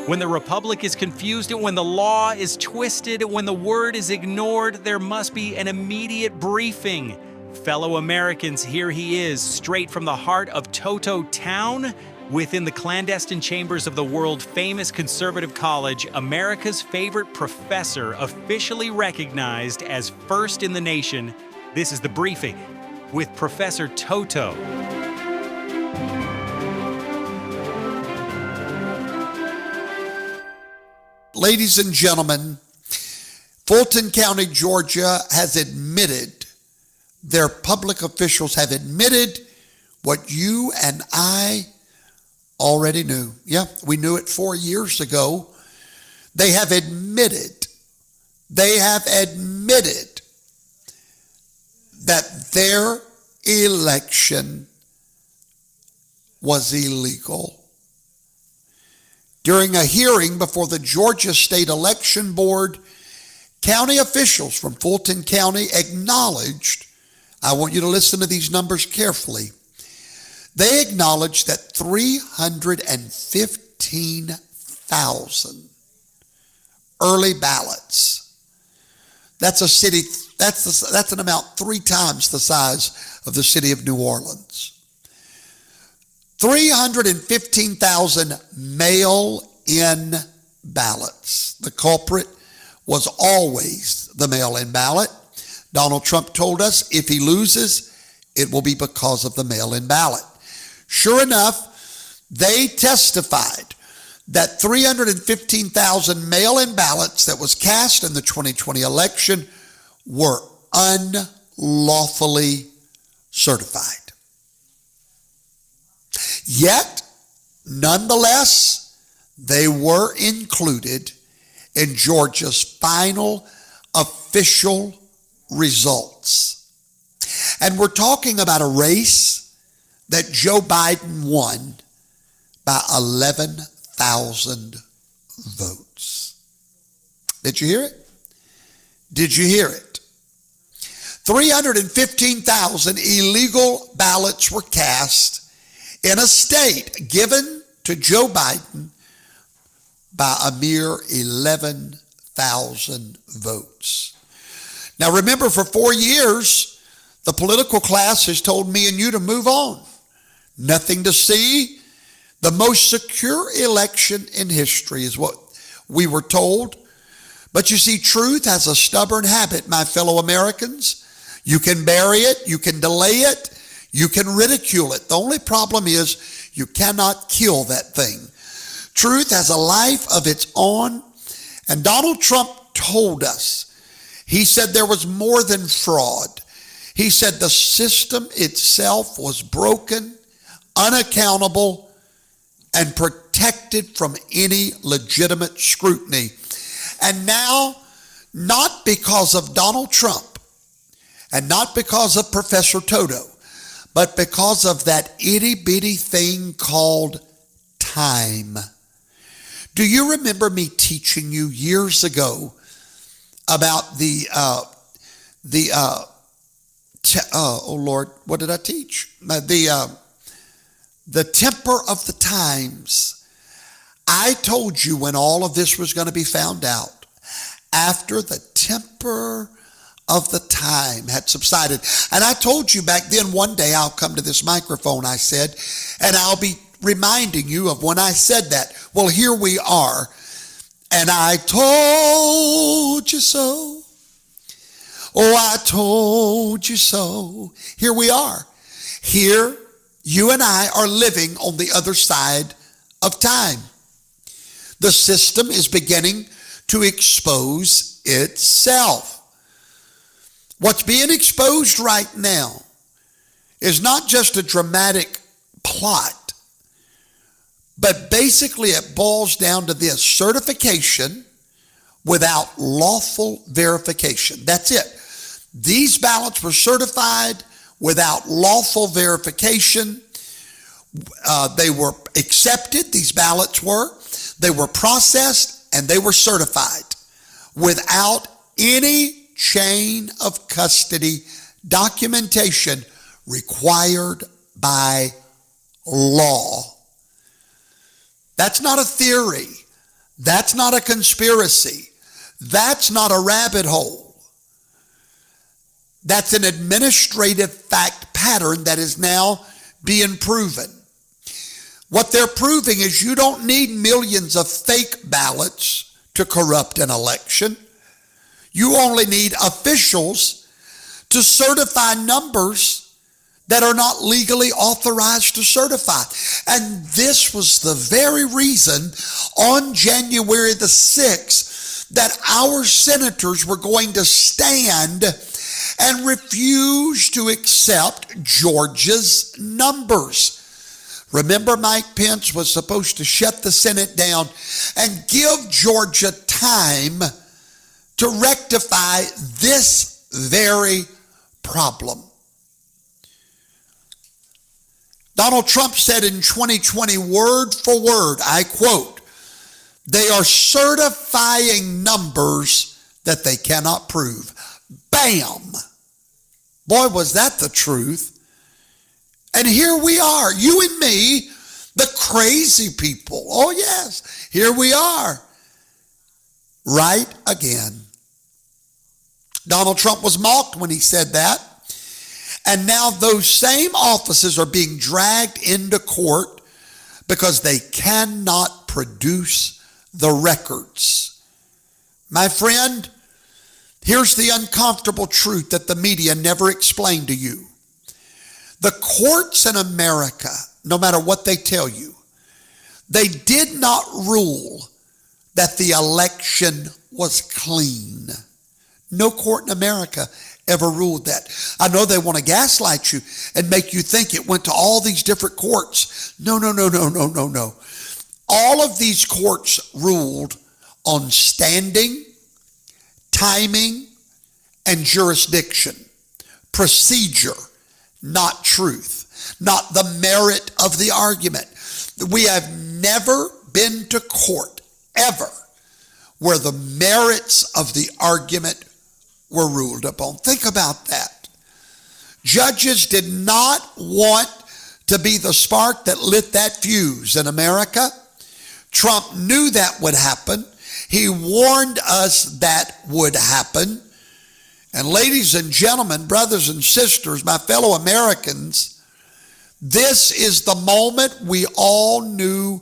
When the republic is confused and when the law is twisted, when the word is ignored, there must be an immediate briefing. Fellow Americans, here he is, straight from the heart of Toto Town, within the clandestine chambers of the world-famous conservative college, America's favorite professor, officially recognized as first in the nation. This is The Briefing with Professor Toto. Ladies and gentlemen, Fulton County, Georgia has admitted, their public officials have admitted what you and I already knew. Yeah, we knew it 4 years ago. They have admitted that their election was illegal. During a hearing before the Georgia State Election Board, county officials from Fulton County acknowledged, I want you to listen to these numbers carefully, they acknowledged that 315,000 early ballots, that's an amount 3 times the size of the city of New Orleans. 315,000 mail-in ballots. The culprit was always the mail-in ballot. Donald Trump told us if he loses, it will be because of the mail-in ballot. Sure enough, they testified that 315,000 mail-in ballots that was cast in the 2020 election were unlawfully certified. Yet, nonetheless, they were included in Georgia's final official results. And we're talking about a race that Joe Biden won by 11,000 votes. Did you hear it? Did you hear it? 315,000 illegal ballots were cast in a state given to Joe Biden by a mere 11,000 votes. Now remember, for 4 years, the political class has told me and you to move on. Nothing to see. The most secure election in history is what we were told. But you see, truth has a stubborn habit, my fellow Americans. You can bury it, you can delay it, you can ridicule it. The only problem is you cannot kill that thing. Truth has a life of its own. And Donald Trump told us, he said there was more than fraud. He said the system itself was broken, unaccountable, and protected from any legitimate scrutiny. And now, not because of Donald Trump and not because of Professor Toto, but because of that itty-bitty thing called time. Do you remember me teaching you years ago about oh Lord, what did I teach? The temper of the times. I told you when all of this was going to be found out, after the temper of the time had subsided. And I told you back then, one day I'll come to this microphone, I said, and I'll be reminding you of when I said that. Well, here we are. And I told you so. Oh, I told you so. Here we are. Here, you and I are living on the other side of time. The system is beginning to expose itself. What's being exposed right now is not just a dramatic plot, but basically it boils down to this: certification without lawful verification. That's it. These ballots were certified without lawful verification. They were accepted, these ballots were. They were processed and they were certified without any chain of custody documentation required by law. That's not a theory. That's not a conspiracy. That's not a rabbit hole. That's an administrative fact pattern that is now being proven. What they're proving is you don't need millions of fake ballots to corrupt an election. You only need officials to certify numbers that are not legally authorized to certify. And this was the very reason on January the 6th that our senators were going to stand and refuse to accept Georgia's numbers. Remember, Mike Pence was supposed to shut the Senate down and give Georgia time to rectify this very problem. Donald Trump said in 2020, word for word, I quote, "They are certifying numbers that they cannot prove." Bam! Boy, was that the truth. And here we are, you and me, the crazy people. Oh yes, here we are, right again. Donald Trump was mocked when he said that. And now those same offices are being dragged into court because they cannot produce the records. My friend, here's the uncomfortable truth that the media never explained to you. The courts in America, no matter what they tell you, they did not rule that the election was clean. No court in America ever ruled that. I know they want to gaslight you and make you think it went to all these different courts. No. All of these courts ruled on standing, timing, and jurisdiction. Procedure, not truth, not the merit of the argument. We have never been to court, ever, where the merits of the argument were ruled upon. Think about that. Judges did not want to be the spark that lit that fuse in America. Trump knew that would happen. He warned us that would happen. And ladies and gentlemen, brothers and sisters, my fellow Americans, this is the moment we all knew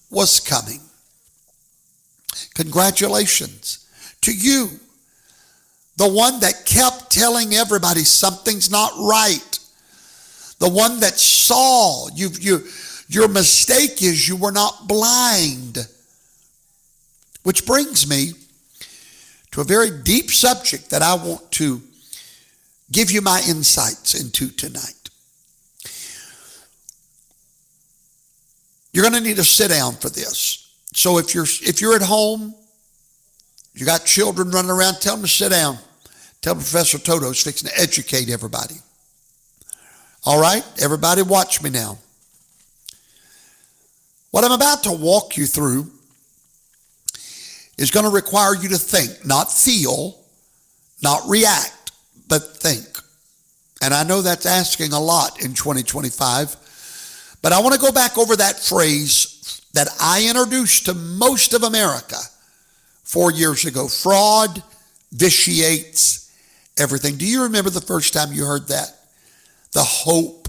was coming. Congratulations to you, the one that kept telling everybody something's not right, the one that saw. Your mistake is you were not blind. Which brings me to a very deep subject that I want to give you my insights into tonight. You're going to need to sit down for this. So if you're at home, you got children running around, tell them to sit down. Tell Professor Toto's fixing to educate everybody. All right, everybody watch me now. What I'm about to walk you through is going to require you to think, not feel, not react, but think. And I know that's asking a lot in 2025, but I want to go back over that phrase that I introduced to most of America 4 years ago. Fraud vitiates everything. Do you remember the first time you heard that? The hope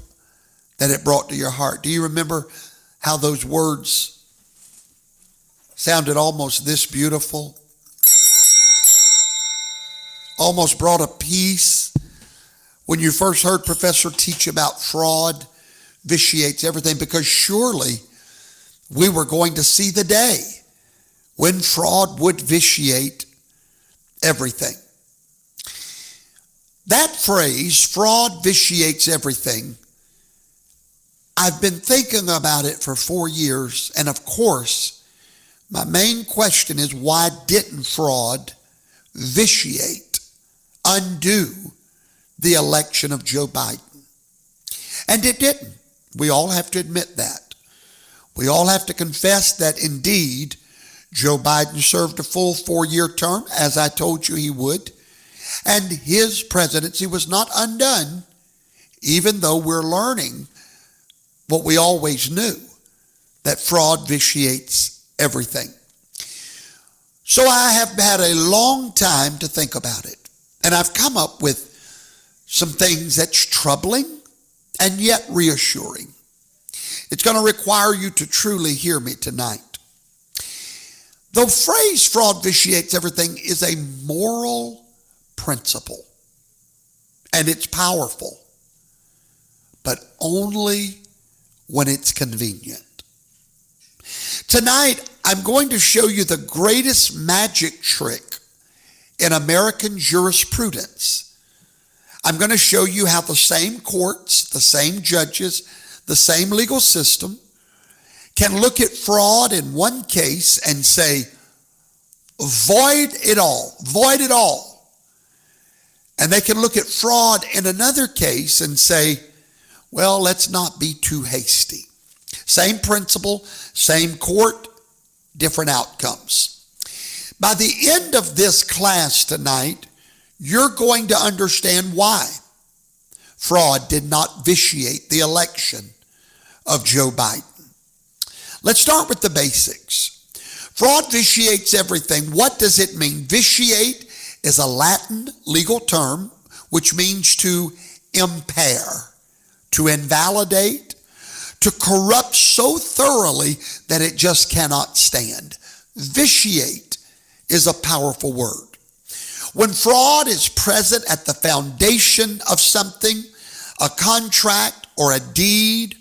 that it brought to your heart. Do you remember how those words sounded almost this beautiful? Almost brought a peace when you first heard Professor teach about fraud vitiates everything, because surely we were going to see the day when fraud would vitiate everything. That phrase, fraud vitiates everything, I've been thinking about it for 4 years, and of course, my main question is, why didn't fraud vitiate, undo the election of Joe Biden? And it didn't. We all have to admit that. We all have to confess that indeed, Joe Biden served a full 4-year term, as I told you he would, and his presidency was not undone, even though we're learning what we always knew, that fraud vitiates everything. So I have had a long time to think about it. And I've come up with some things that's troubling and yet reassuring. It's going to require you to truly hear me tonight. The phrase fraud vitiates everything is a moral principle. And it's powerful, but only when it's convenient. Tonight, I'm going to show you the greatest magic trick in American jurisprudence. I'm going to show you how the same courts, the same judges, the same legal system can look at fraud in one case and say, void it all. And they can look at fraud in another case and say, well, let's not be too hasty. Same principle, same court, different outcomes. By the end of this class tonight, you're going to understand why fraud did not vitiate the election of Joe Biden. Let's start with the basics. Fraud vitiates everything. What does it mean? Vitiate is a Latin legal term which means to impair, to invalidate, to corrupt so thoroughly that it just cannot stand. Vitiate is a powerful word. When fraud is present at the foundation of something, a contract or a deed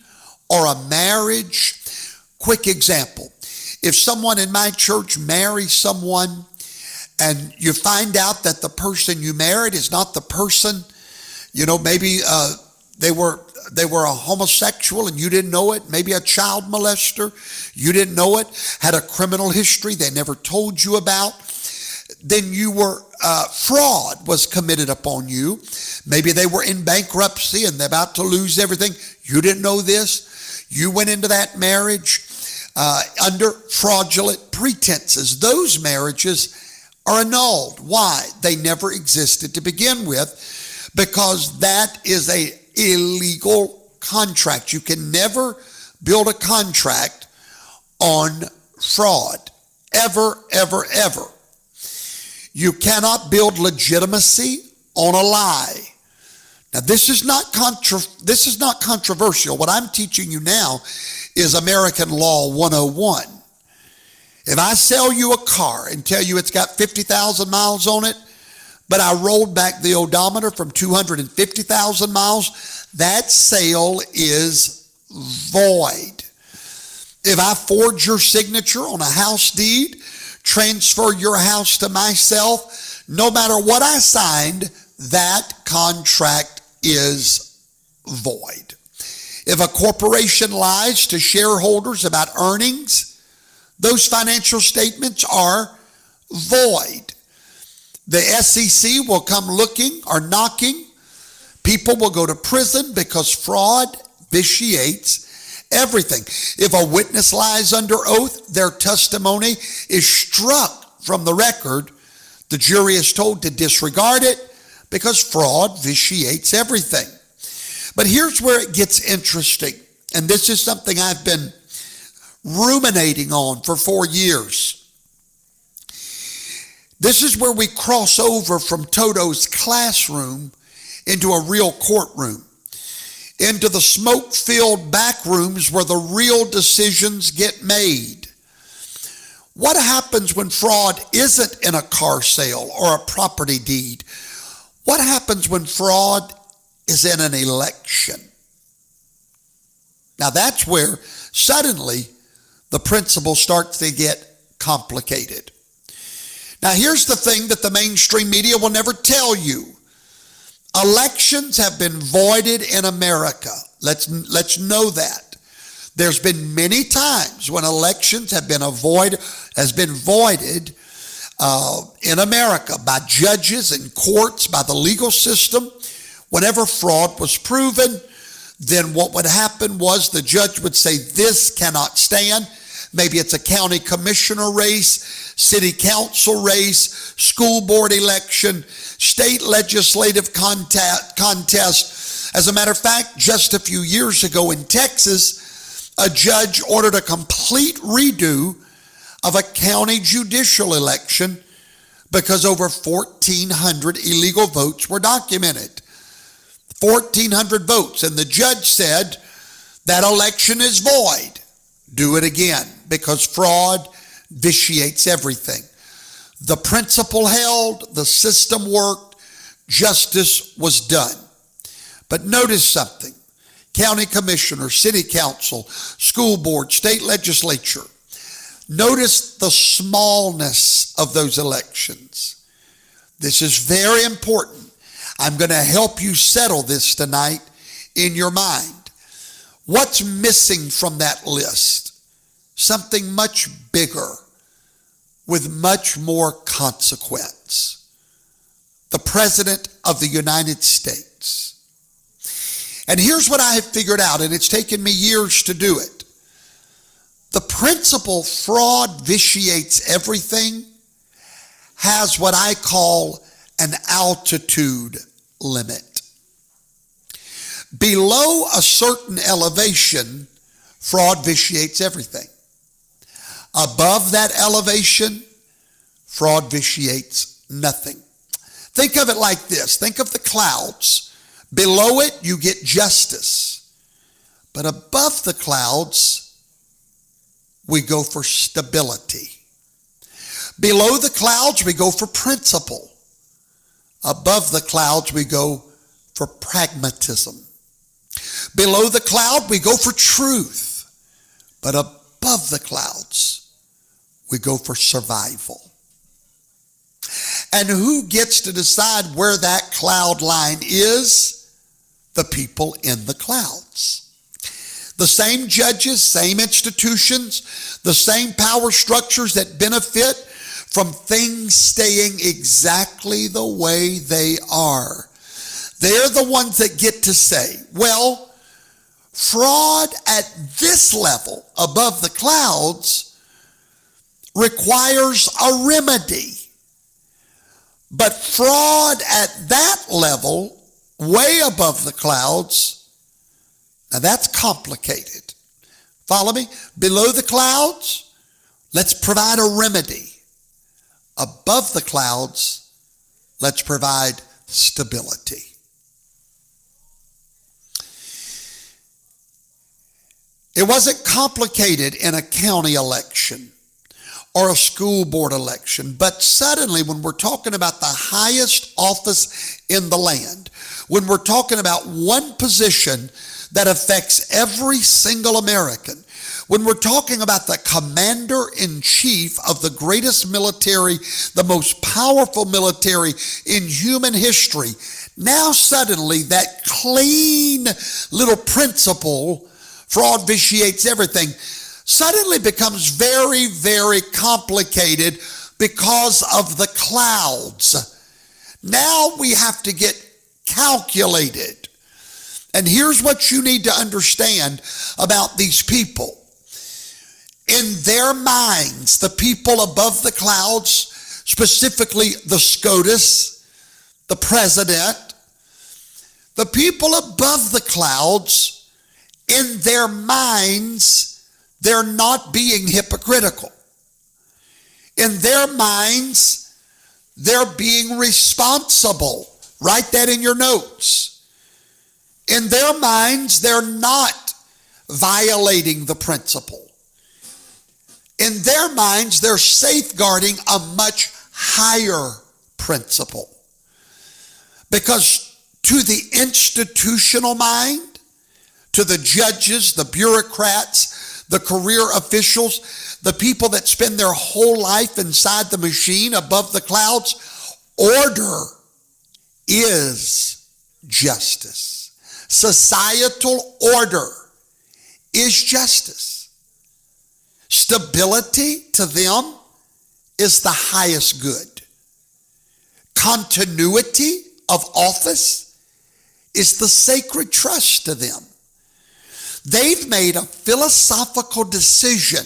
or a marriage. Quick example. If someone in my church marries someone and you find out that the person you married is not the person, maybe they were a homosexual and you didn't know it, maybe a child molester, you didn't know it, had a criminal history they never told you about, then fraud was committed upon you. Maybe they were in bankruptcy and they're about to lose everything. You didn't know this. You went into that marriage under fraudulent pretenses. Those marriages are annulled. Why? They never existed to begin with, because that is a illegal contract. You can never build a contract on fraud. Ever, ever, ever. You cannot build legitimacy on a lie. Now, this is not controversial. What I'm teaching you now is American Law 101. If I sell you a car and tell you it's got 50,000 miles on it, but I rolled back the odometer from 250,000 miles, that sale is void. If I forge your signature on a house deed, transfer your house to myself, no matter what I signed, that contract is void. If a corporation lies to shareholders about earnings, those financial statements are void. The SEC will come looking or knocking. People will go to prison because fraud vitiates everything. If a witness lies under oath, their testimony is struck from the record. The jury is told to disregard it because fraud vitiates everything. But here's where it gets interesting. And this is something I've been ruminating on for 4 years. This is where we cross over from Toto's classroom into a real courtroom, into the smoke-filled back rooms where the real decisions get made. What happens when fraud isn't in a car sale or a property deed? What happens when fraud is in an election? Now that's where suddenly the principle starts to get complicated. Now here's the thing that the mainstream media will never tell you. Elections have been voided in America. Let's know that. There's been many times when elections have been voided in America by judges and courts, by the legal system. Whenever fraud was proven, then what would happen was the judge would say, this cannot stand. Maybe it's a county commissioner race, city council race, school board election, state legislative contest. As a matter of fact, just a few years ago in Texas, a judge ordered a complete redo of a county judicial election because over 1,400 illegal votes were documented. 1,400 votes. And the judge said, that election is void. Do it again, because fraud vitiates everything. The principle held, the system worked, justice was done. But notice something. County commissioner, city council, school board, state legislature. Notice the smallness of those elections. This is very important. I'm going to help you settle this tonight in your mind. What's missing from that list? Something much bigger with much more consequence. The President of the United States. And here's what I have figured out, and it's taken me years to do it. The principle fraud vitiates everything has what I call an altitude limit. Below a certain elevation, fraud vitiates everything. Above that elevation, fraud vitiates nothing. Think of it like this. Think of the clouds. Below it, you get justice. But above the clouds, we go for stability. Below the clouds, we go for principle. Above the clouds, we go for pragmatism. Below the cloud, we go for truth. But above the clouds, we go for survival. And who gets to decide where that cloud line is? The people in the clouds. The same judges, same institutions, the same power structures that benefit from things staying exactly the way they are. They're the ones that get to say, well, fraud at this level above the clouds requires a remedy. But fraud at that level, way above the clouds, now that's complicated. Follow me? Below the clouds, let's provide a remedy. Above the clouds, let's provide stability. It wasn't complicated in a county election or a school board election, but suddenly when we're talking about the highest office in the land, when we're talking about one position that affects every single American, when we're talking about the commander-in-chief of the greatest military, the most powerful military in human history, now suddenly that clean little principle, fraud vitiates everything, suddenly becomes very, very complicated because of the clouds. Now we have to get calculated. And here's what you need to understand about these people. In their minds, the people above the clouds, specifically the SCOTUS, the president, the people above the clouds, in their minds, they're not being hypocritical. In their minds, they're being responsible. Write that in your notes. In their minds, they're not violating the principle. In their minds, they're safeguarding a much higher principle. Because to the institutional mind, to the judges, the bureaucrats, the career officials, the people that spend their whole life inside the machine above the clouds, order is justice. Societal order is justice. Stability to them is the highest good. Continuity of office is the sacred trust to them. They've made a philosophical decision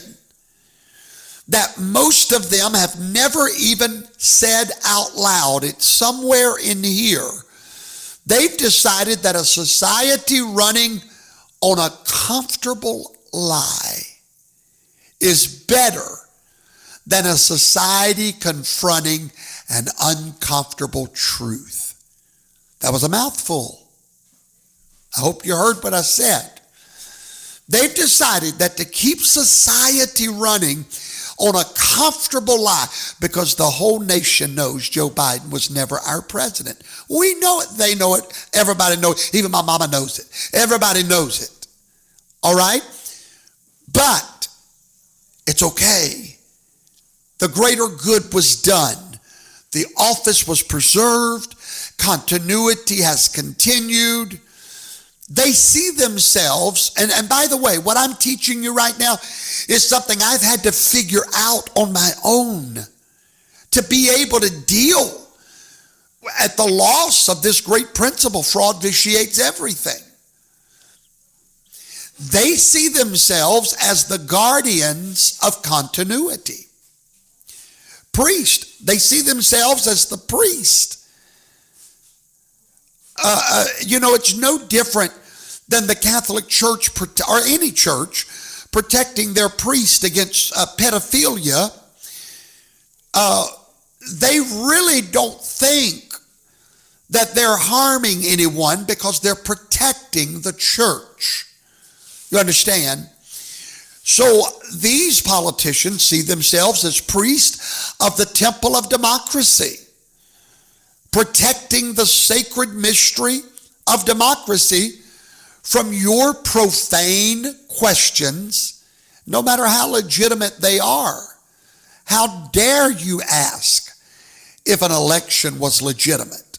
that most of them have never even said out loud. It's somewhere in here. They've decided that a society running on a comfortable lie is better than a society confronting an uncomfortable truth. That was a mouthful. I hope you heard what I said. They've decided that to keep society running on a comfortable lie, because the whole nation knows Joe Biden was never our president. We know it. They know it. Everybody knows it. Even my mama knows it. Everybody knows it. All right? But it's okay. The greater good was done. The office was preserved. Continuity has continued. They see themselves, and by the way, what I'm teaching you right now is something I've had to figure out on my own to be able to deal at the loss of this great principle: fraud vitiates everything. They see themselves as the guardians of continuity. Priest, they see themselves as the priest. It's no different than the Catholic Church or any church protecting their priest against pedophilia. They really don't think that they're harming anyone because they're protecting the church. You understand? So these politicians see themselves as priests of the temple of democracy, protecting the sacred mystery of democracy from your profane questions, no matter how legitimate they are. How dare you ask if an election was legitimate?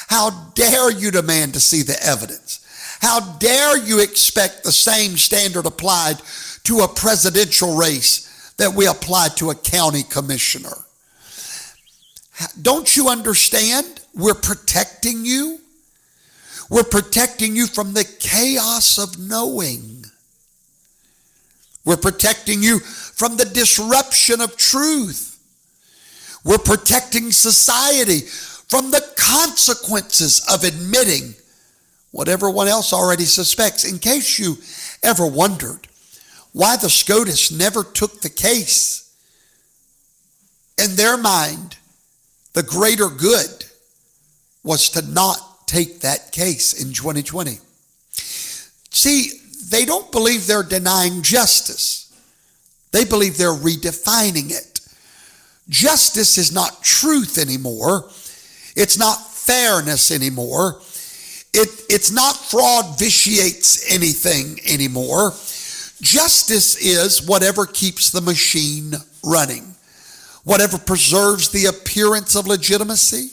How dare you demand to see the evidence? How dare you expect the same standard applied to a presidential race that we apply to a county commissioner? Don't you understand? We're protecting you. We're protecting you from the chaos of knowing. We're protecting you from the disruption of truth. We're protecting society from the consequences of admitting what everyone else already suspects. In case you ever wondered why the SCOTUS never took the case, in their mind, the greater good was to not take that case in 2020. See, they don't believe they're denying justice. They believe they're redefining it. Justice is not truth anymore. It's not fairness anymore. It's not fraud vitiates anything anymore. Justice is whatever keeps the machine running, whatever preserves the appearance of legitimacy.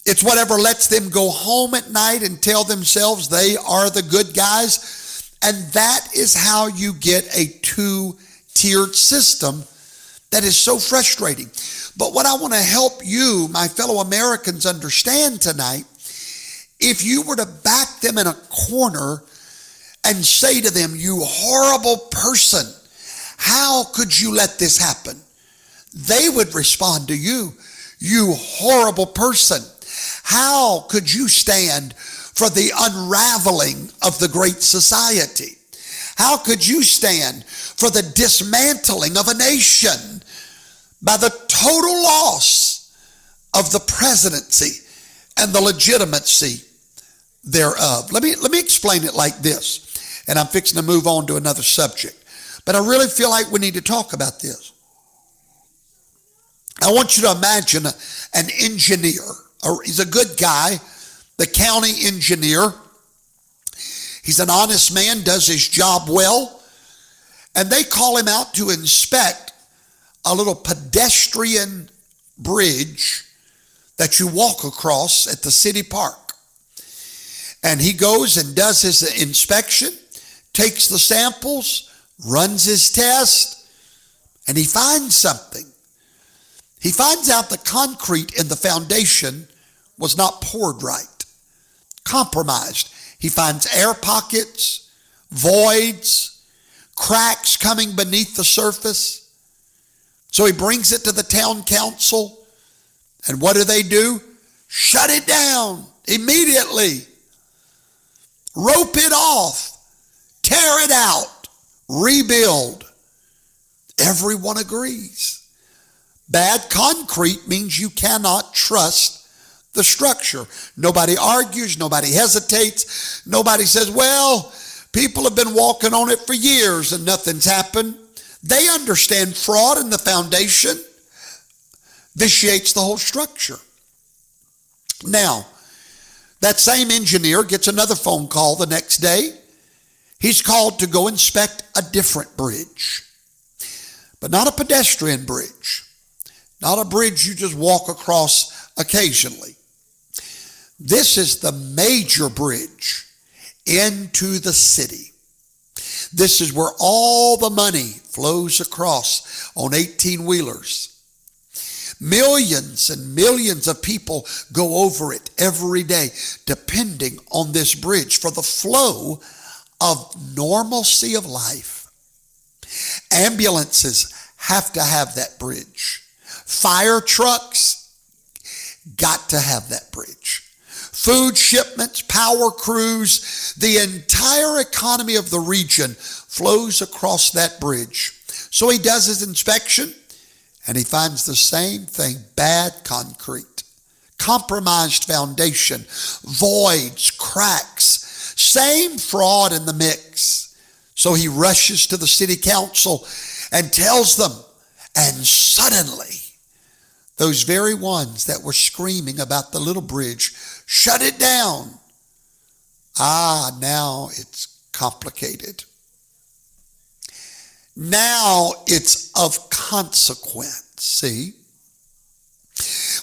It's whatever lets them go home at night and tell themselves they are the good guys. And that is how you get a two-tiered system that is so frustrating. But what I want to help you, my fellow Americans, understand tonight, if you were to back them in a corner and say to them, "You horrible person, how could you let this happen?" They would respond to you, "You horrible person, how could you stand for the unraveling of the great society? How could you stand for the dismantling of a nation by the total loss of the presidency and the legitimacy thereof?" Let me explain it like this, and I'm fixing to move on to another subject, but I really feel like we need to talk about this. I want you to imagine an engineer. He's a good guy, the county engineer. He's an honest man, does his job well, and they call him out to inspect a little pedestrian bridge that you walk across at the city park. And he goes and does his inspection, takes the samples, runs his test, and he finds something. He finds out the concrete in the foundation was not poured right, compromised. He finds air pockets, voids, cracks coming beneath the surface. So he brings it to the town council, and what do? Shut it down immediately. Rope it off, tear it out, rebuild. Everyone agrees. Bad concrete means you cannot trust the structure. Nobody argues, nobody hesitates, nobody says, well, people have been walking on it for years and nothing's happened. They understand fraud in the foundation vitiates the whole structure. Now, that same engineer gets another phone call the next day. He's called to go inspect a different bridge, but not a pedestrian bridge, not a bridge you just walk across occasionally. This is the major bridge into the city. This is where all the money flows across on 18-wheelers. Millions and millions of people go over it every day, depending on this bridge for the flow of normalcy of life. Ambulances have to have that bridge. Fire trucks got to have that bridge. Food shipments, power crews, the entire economy of the region flows across that bridge. So he does his inspection and he finds the same thing: bad concrete, compromised foundation, voids, cracks, same fraud in the mix. So he rushes to the city council and tells them, and suddenly those very ones that were screaming about the little bridge shut it down. Now it's complicated. Now it's of consequence. See?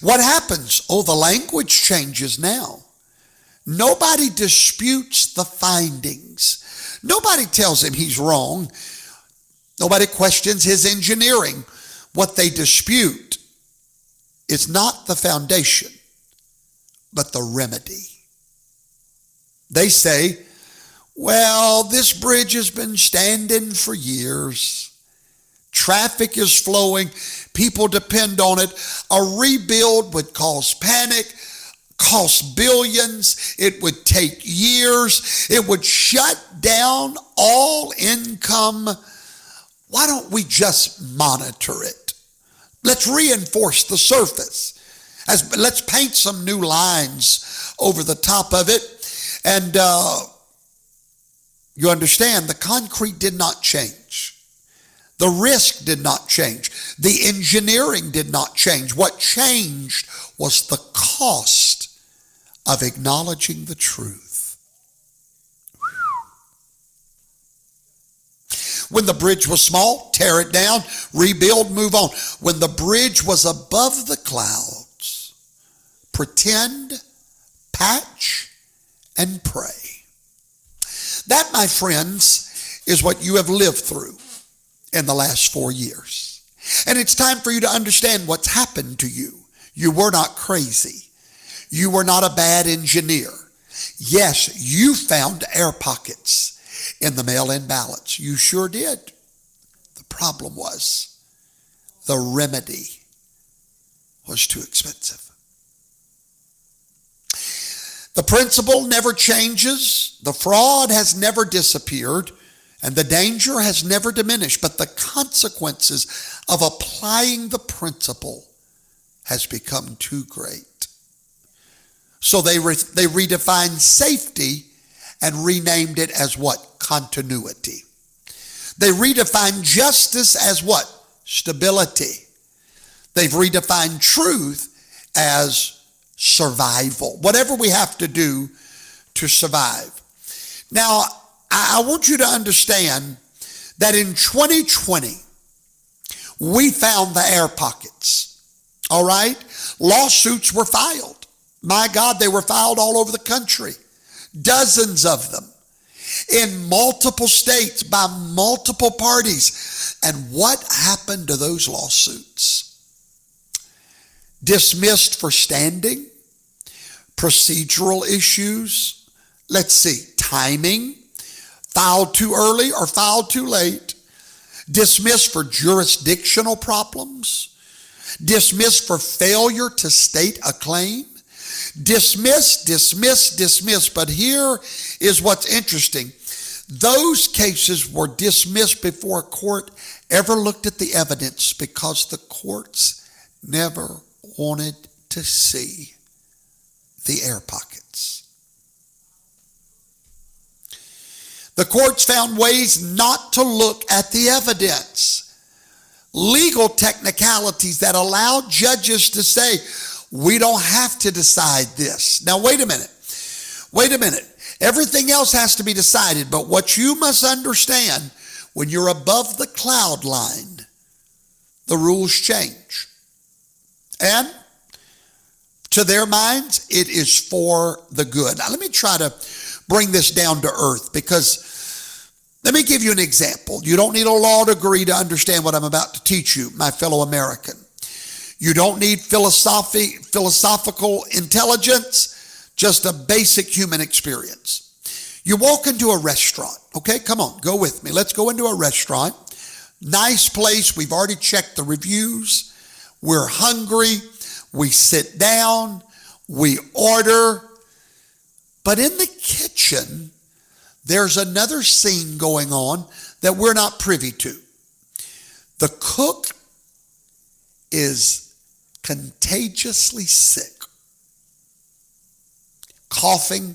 What happens? The language changes now. Nobody disputes the findings. Nobody tells him he's wrong. Nobody questions his engineering. What they dispute is not the foundation, but the remedy. They say, well, this bridge has been standing for years. Traffic is flowing. People depend on it. A rebuild would cause panic, cost billions. It would take years. It would shut down all income. Why don't we just monitor it? Let's reinforce the surface. Let's paint some new lines over the top of it. And you understand, the concrete did not change. The risk did not change. The engineering did not change. What changed was the cost of acknowledging the truth. When the bridge was small, tear it down, rebuild, move on. When the bridge was above the clouds, pretend, patch, and pray. That, my friends, is what you have lived through in the last 4 years. And it's time for you to understand what's happened to you. You were not crazy. You were not a bad engineer. Yes, you found air pockets in the mail-in ballots. You sure did. The problem was the remedy was too expensive. The principle never changes. The fraud has never disappeared. And the danger has never diminished. But the consequences of applying the principle has become too great. So they redefined safety and renamed it as what? Continuity. They redefined justice as what? Stability. They've redefined truth as survival. Whatever we have to do to survive. Now, I want you to understand that in 2020, we found the air pockets. All right? Lawsuits were filed. My God, they were filed all over the country. Dozens of them. In multiple states by multiple parties. And what happened to those lawsuits? Dismissed for standing, procedural issues, let's see, timing, filed too early or filed too late, dismissed for jurisdictional problems, dismissed for failure to state a claim, dismissed. But here is what's interesting. Those cases were dismissed before a court ever looked at the evidence because the courts never wanted to see the air pockets. The courts found ways not to look at the evidence. Legal technicalities that allow judges to say, we don't have to decide this. Now, wait a minute. Everything else has to be decided, but what you must understand, when you're above the cloud line, the rules change. And to their minds, it is for the good. Now, let me try to bring this down to earth, because let me give you an example. You don't need a law degree to understand what I'm about to teach you, my fellow American. You don't need philosophical intelligence, just a basic human experience. You walk into a restaurant, okay? Come on, go with me. Let's go into a restaurant. Nice place. We've already checked the reviews. We're hungry. We sit down. We order. But in the kitchen, there's another scene going on that we're not privy to. The cook is contagiously sick, coughing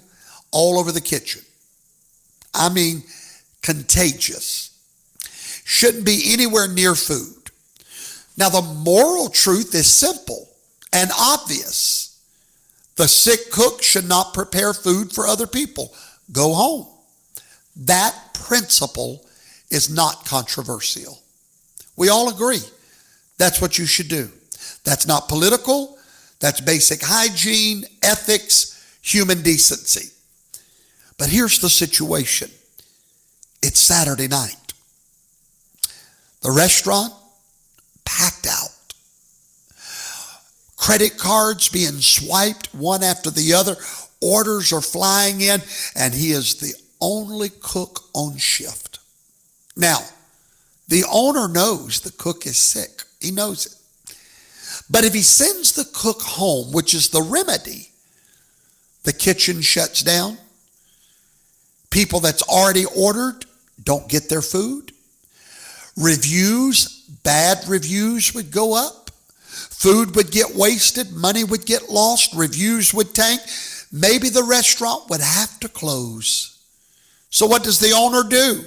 all over the kitchen. I mean, contagious. Shouldn't be anywhere near food. Now, the moral truth is simple and obvious. The sick cook should not prepare food for other people. Go home. That principle is not controversial. We all agree that's what you should do. That's not political. That's basic hygiene, ethics, human decency. But here's the situation. It's Saturday night. The restaurant packed out. Credit cards being swiped one after the other. Orders are flying in, and he is the only cook on shift. Now, the owner knows the cook is sick. He knows it. But if he sends the cook home, which is the remedy, the kitchen shuts down. People that's already ordered don't get their food. Bad reviews would go up. Food would get wasted. Money would get lost. Reviews would tank. Maybe the restaurant would have to close. So what does the owner do?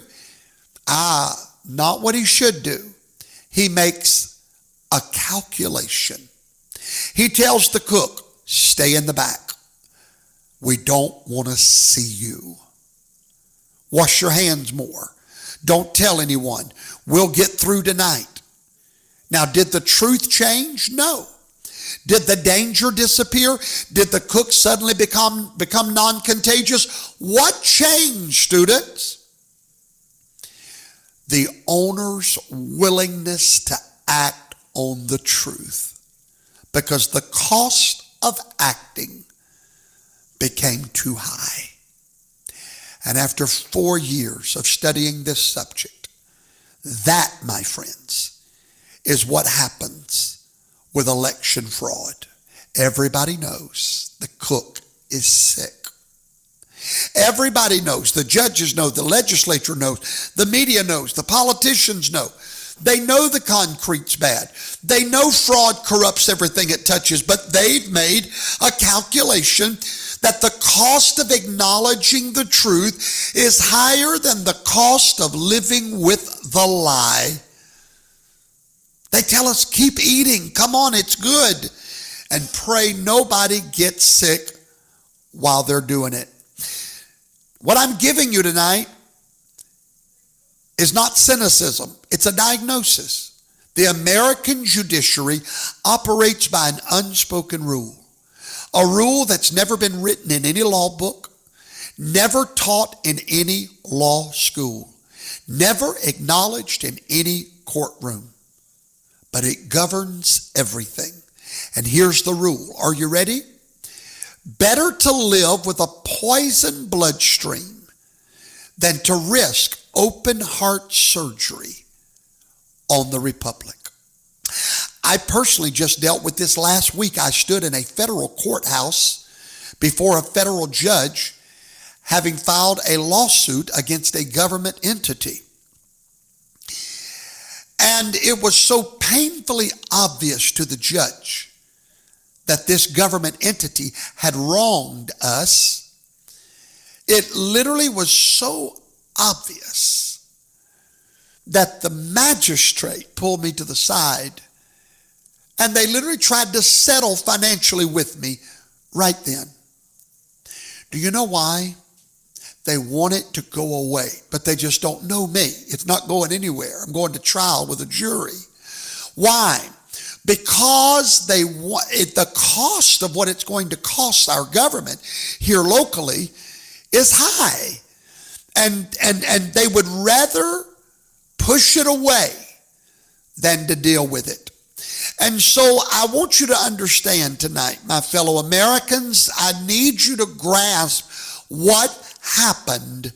Not what he should do. He makes a calculation. He tells the cook, stay in the back. We don't want to see you. Wash your hands more. Don't tell anyone. We'll get through tonight. Now, did the truth change? No. Did the danger disappear? Did the cook suddenly become non-contagious? What changed, students? The owner's willingness to act on the truth, because the cost of acting became too high. And after 4 years of studying this subject, that, my friends, is what happens with election fraud. Everybody knows the cook is sick. Everybody knows. The judges know. The legislature knows. The media knows. The politicians know. They know the concrete's bad. They know fraud corrupts everything it touches, but they've made a calculation that the cost of acknowledging the truth is higher than the cost of living with the lie. They tell us, keep eating. Come on, it's good. And pray nobody gets sick while they're doing it. What I'm giving you tonight is not cynicism. It's a diagnosis. The American judiciary operates by an unspoken rule. A rule that's never been written in any law book, never taught in any law school, never acknowledged in any courtroom. But it governs everything. And here's the rule. Are you ready? Better to live with a poisoned bloodstream than to risk open heart surgery on the republic. I personally just dealt with this last week. I stood in a federal courthouse before a federal judge having filed a lawsuit against a government entity. And it was so painfully obvious to the judge that this government entity had wronged us. It literally was so obvious that the magistrate pulled me to the side and they literally tried to settle financially with me right then. Do you know why? They want it to go away, but they just don't know me. It's not going anywhere. I'm going to trial with a jury. Why? Because they want the cost of what it's going to cost our government here locally is high. And they would rather push it away than to deal with it. And so I want you to understand tonight, my fellow Americans, I need you to grasp what happened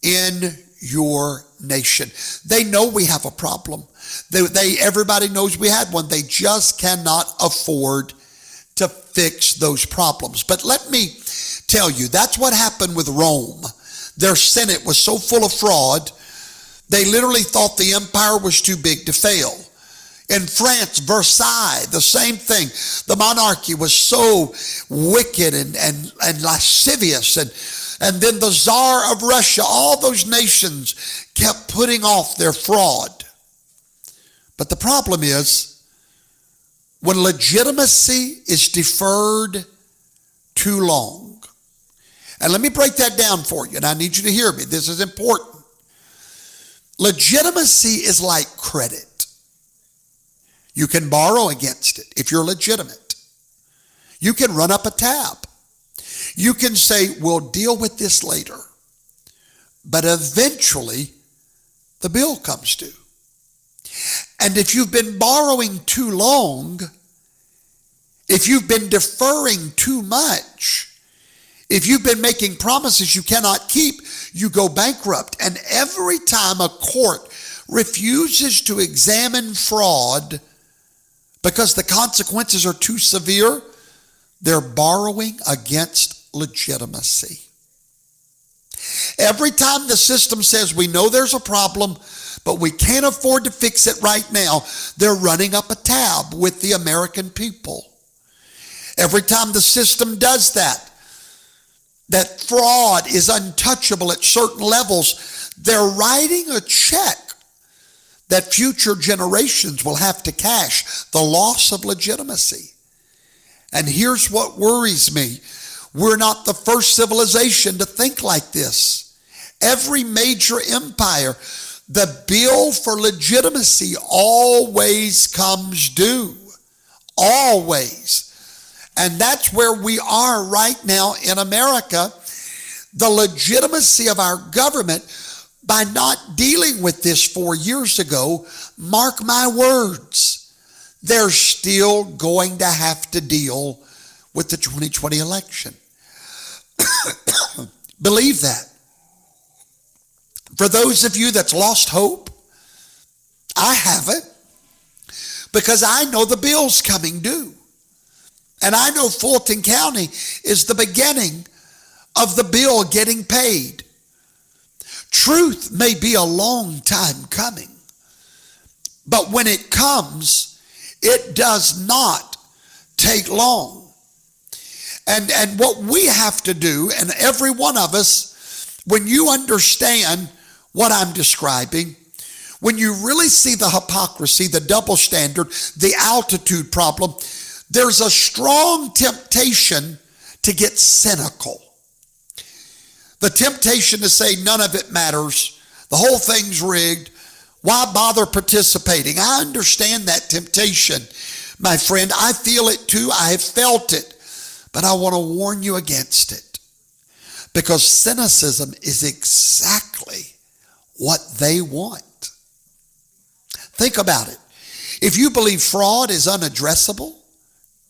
in your nation. They know we have a problem. Everybody knows we had one. They just cannot afford to fix those problems. But let me tell you, that's what happened with Rome. Their Senate was so full of fraud, they literally thought the empire was too big to fail. In France, Versailles, the same thing. The monarchy was so wicked and lascivious. And then the Tsar of Russia, all those nations kept putting off their fraud. But the problem is, when legitimacy is deferred too long, and let me break that down for you, and I need you to hear me. This is important. Legitimacy is like credit. You can borrow against it if you're legitimate. You can run up a tab. You can say, we'll deal with this later. But eventually, the bill comes due. And if you've been borrowing too long, if you've been deferring too much, if you've been making promises you cannot keep, you go bankrupt. And every time a court refuses to examine fraud because the consequences are too severe, they're borrowing against legitimacy. Every time the system says we know there's a problem, but we can't afford to fix it right now, they're running up a tab with the American people. Every time the system does that fraud is untouchable at certain levels, they're writing a check that future generations will have to cash, the loss of legitimacy. And here's what worries me. We're not the first civilization to think like this. Every major empire, the bill for legitimacy always comes due. Always. And that's where we are right now in America. The legitimacy of our government, by not dealing with this 4 years ago, mark my words, they're still going to have to deal with the 2020 election. Believe that. For those of you that's lost hope, I haven't, because I know the bill's coming due. And I know Fulton County is the beginning of the bill getting paid. Truth may be a long time coming, but when it comes, it does not take long. And what we have to do, and every one of us, when you understand what I'm describing, when you really see the hypocrisy, the double standard, the altitude problem, there's a strong temptation to get cynical. The temptation to say none of it matters. The whole thing's rigged. Why bother participating? I understand that temptation, my friend. I feel it too. I have felt it. But I want to warn you against it. Because cynicism is exactly what they want. Think about it. If you believe fraud is unaddressable,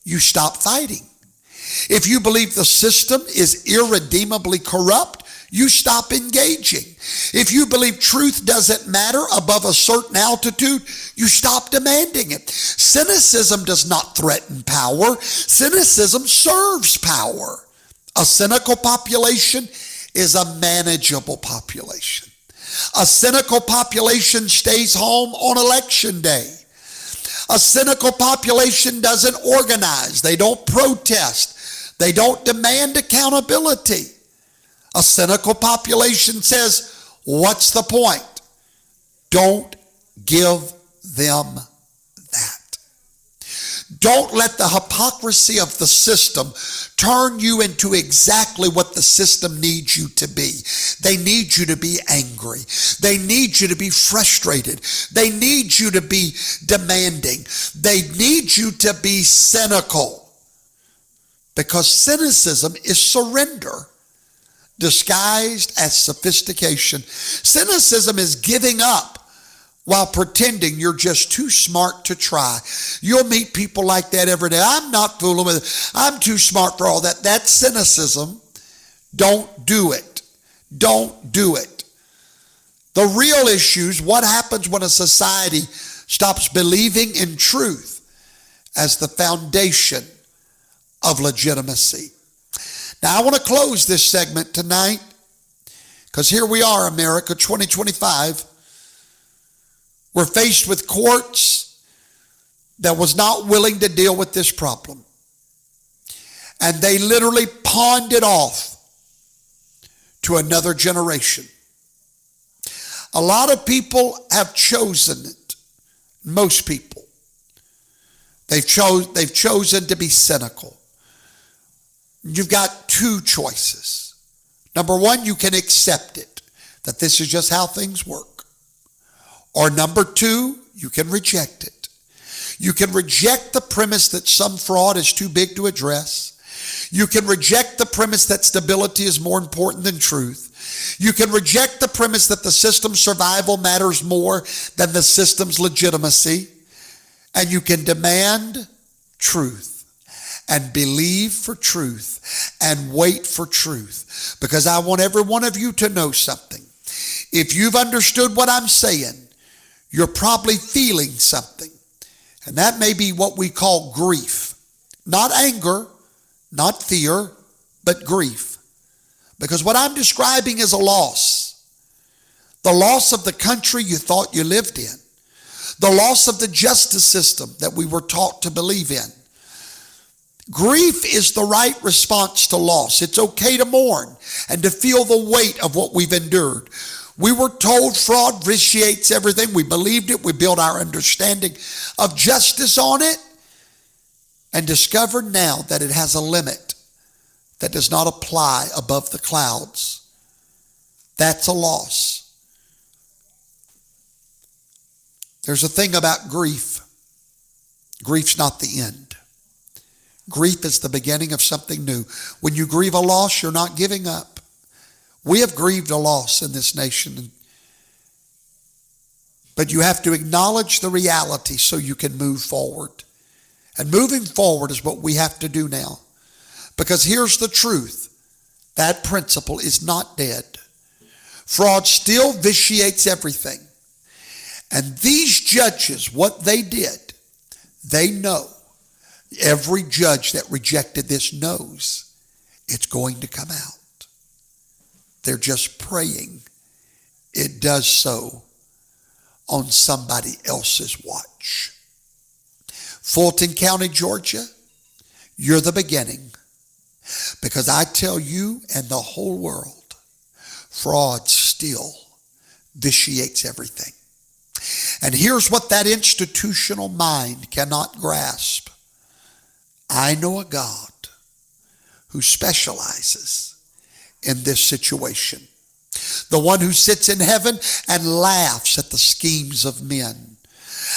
you stop fighting. If you believe the system is irredeemably corrupt, you stop engaging. If you believe truth doesn't matter above a certain altitude, you stop demanding it. Cynicism does not threaten power. Cynicism serves power. A cynical population is a manageable population. A cynical population stays home on election day. A cynical population doesn't organize. They don't protest. They don't demand accountability. A cynical population says, what's the point? Don't give them that. Don't let the hypocrisy of the system turn you into exactly what the system needs you to be. They need you to be angry. They need you to be frustrated. They need you to be demanding. They need you to be cynical. Because cynicism is surrender disguised as sophistication. Cynicism is giving up while pretending you're just too smart to try. You'll meet people like that every day. I'm not fooling with it. I'm too smart for all that. That's cynicism. Don't do it. Don't do it. The real issue is what happens when a society stops believing in truth as the foundation of legitimacy. Now, I want to close this segment tonight because here we are, America 2025. We're faced with courts that was not willing to deal with this problem. And they literally pawned it off to another generation. A lot of people have chosen it. Most people. They've chosen to be cynical. You've got two choices. Number one, you can accept it, that this is just how things work. Or number two, you can reject it. You can reject the premise that some fraud is too big to address. You can reject the premise that stability is more important than truth. You can reject the premise that the system's survival matters more than the system's legitimacy. And you can demand truth and believe for truth and wait for truth. Because I want every one of you to know something. If you've understood what I'm saying, you're probably feeling something. And that may be what we call grief. Not anger, not fear, but grief. Because what I'm describing is a loss. The loss of the country you thought you lived in. The loss of the justice system that we were taught to believe in. Grief is the right response to loss. It's okay to mourn and to feel the weight of what we've endured. We were told fraud vitiates everything. We believed it. We built our understanding of justice on it and discovered now that it has a limit that does not apply above the clouds. That's a loss. There's a thing about grief. Grief's not the end. Grief is the beginning of something new. When you grieve a loss, you're not giving up. We have grieved a loss in this nation. But you have to acknowledge the reality so you can move forward. And moving forward is what we have to do now. Because here's the truth. That principle is not dead. Fraud still vitiates everything. And these judges, what they did, they know. Every judge that rejected this knows it's going to come out. They're just praying it does so on somebody else's watch. Fulton County, Georgia, you're the beginning. Because I tell you and the whole world, fraud still vitiates everything. And here's what that institutional mind cannot grasp. I know a God who specializes in this situation. The one who sits in heaven and laughs at the schemes of men.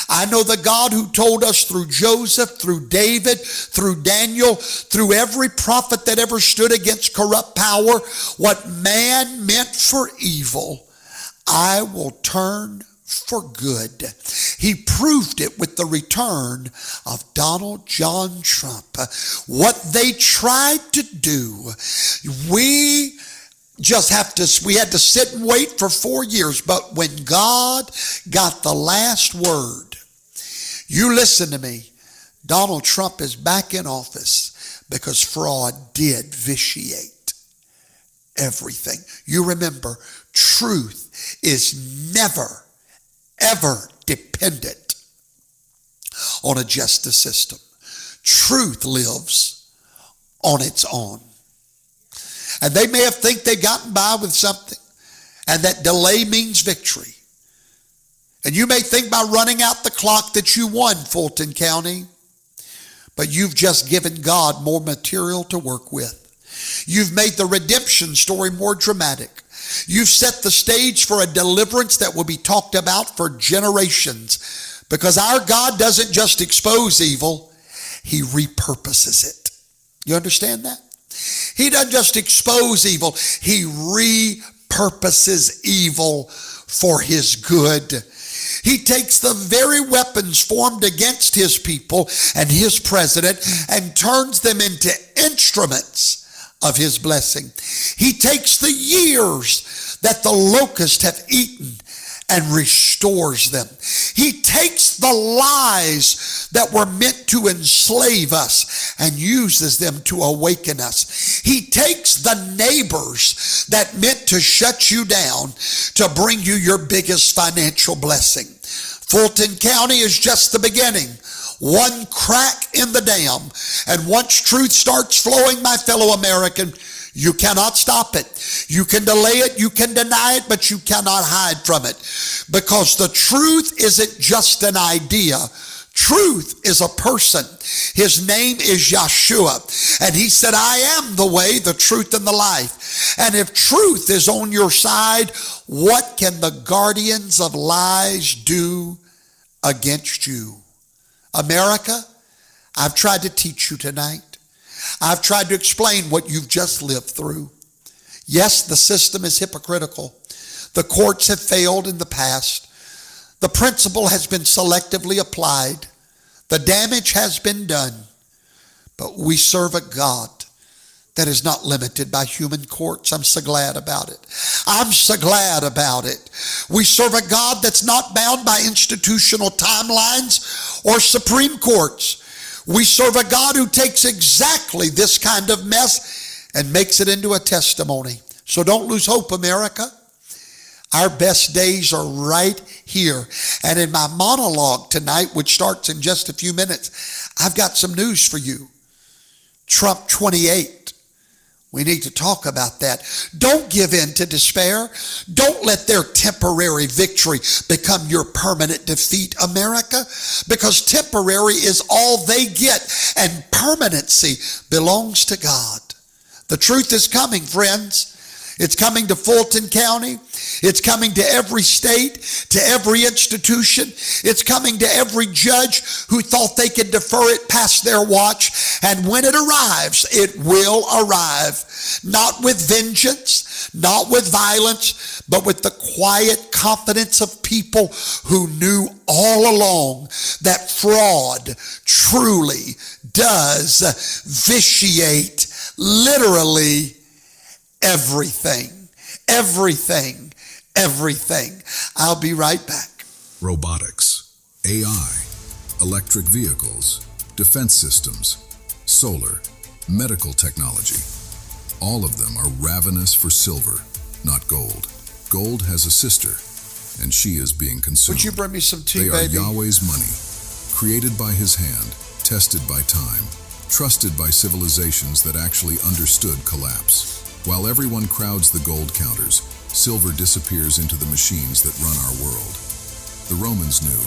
I know the God who told us through Joseph, through David, through Daniel, through every prophet that ever stood against corrupt power, what man meant for evil, I will turn for good. He proved it with the return of Donald John Trump. What they tried to do, we had to sit and wait for 4 years. But when God got the last word, you listen to me, Donald Trump is back in office because fraud did vitiate everything. You remember, truth is never, ever dependent on a justice system. Truth lives on its own. And they may have think they've gotten by with something, and that delay means victory. And you may think by running out the clock that you won, Fulton County, but you've just given God more material to work with. You've made the redemption story more dramatic. You've set the stage for a deliverance that will be talked about for generations, because our God doesn't just expose evil, he repurposes it. You understand that? He doesn't just expose evil, he repurposes evil for his good. He takes the very weapons formed against his people and his president and turns them into instruments of his blessing. He takes the years that the locusts have eaten and restores them. He takes the lies that were meant to enslave us and uses them to awaken us. He takes the neighbors that meant to shut you down to bring you your biggest financial blessing. Fulton County is just the beginning. One crack in the dam. And once truth starts flowing, my fellow American, you cannot stop it. You can delay it, you can deny it, but you cannot hide from it. Because the truth isn't just an idea. Truth is a person. His name is Yeshua. And he said, I am the way, the truth, and the life. And if truth is on your side, what can the guardians of lies do against you? America, I've tried to teach you tonight. I've tried to explain what you've just lived through. Yes, the system is hypocritical. The courts have failed in the past. The principle has been selectively applied. The damage has been done. But we serve a God that is not limited by human courts. I'm so glad about it. I'm so glad about it. We serve a God that's not bound by institutional timelines or Supreme Courts. We serve a God who takes exactly this kind of mess and makes it into a testimony. So don't lose hope, America. Our best days are right here. And in my monologue tonight, which starts in just a few minutes, I've got some news for you. Trump 28. We need to talk about that. Don't give in to despair. Don't let their temporary victory become your permanent defeat, America, because temporary is all they get and permanency belongs to God. The truth is coming, friends. It's coming to Fulton County. It's coming to every state, to every institution. It's coming to every judge who thought they could defer it past their watch. And when it arrives, it will arrive. Not with vengeance, not with violence, but with the quiet confidence of people who knew all along that fraud truly does vitiate literally everything. Everything. Everything. I'll be right back. Robotics, AI, electric vehicles, defense systems, solar, medical technology. All of them are ravenous for silver, not gold. Gold has a sister, and she is being consumed. Would you bring me some tea, They baby? are Yahweh's money, created by his hand, tested by time, trusted by civilizations that actually understood collapse. While everyone crowds the gold counters, silver disappears into the machines that run our world. The Romans knew,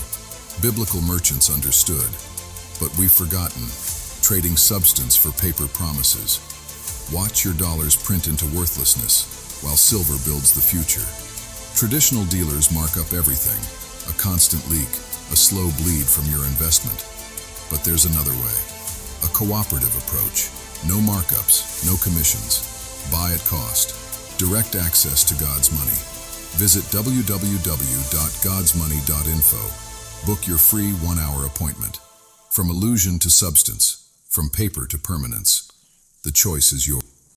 biblical merchants understood, but we've forgotten, trading substance for paper promises. Watch your dollars print into worthlessness, while silver builds the future. Traditional dealers mark up everything, a constant leak, a slow bleed from your investment. But there's another way, a cooperative approach. No markups, no commissions. Buy at cost. Direct access to God's money. Visit www.godsmoney.info. Book your free 1-hour appointment. From illusion to substance, from paper to permanence, the choice is yours.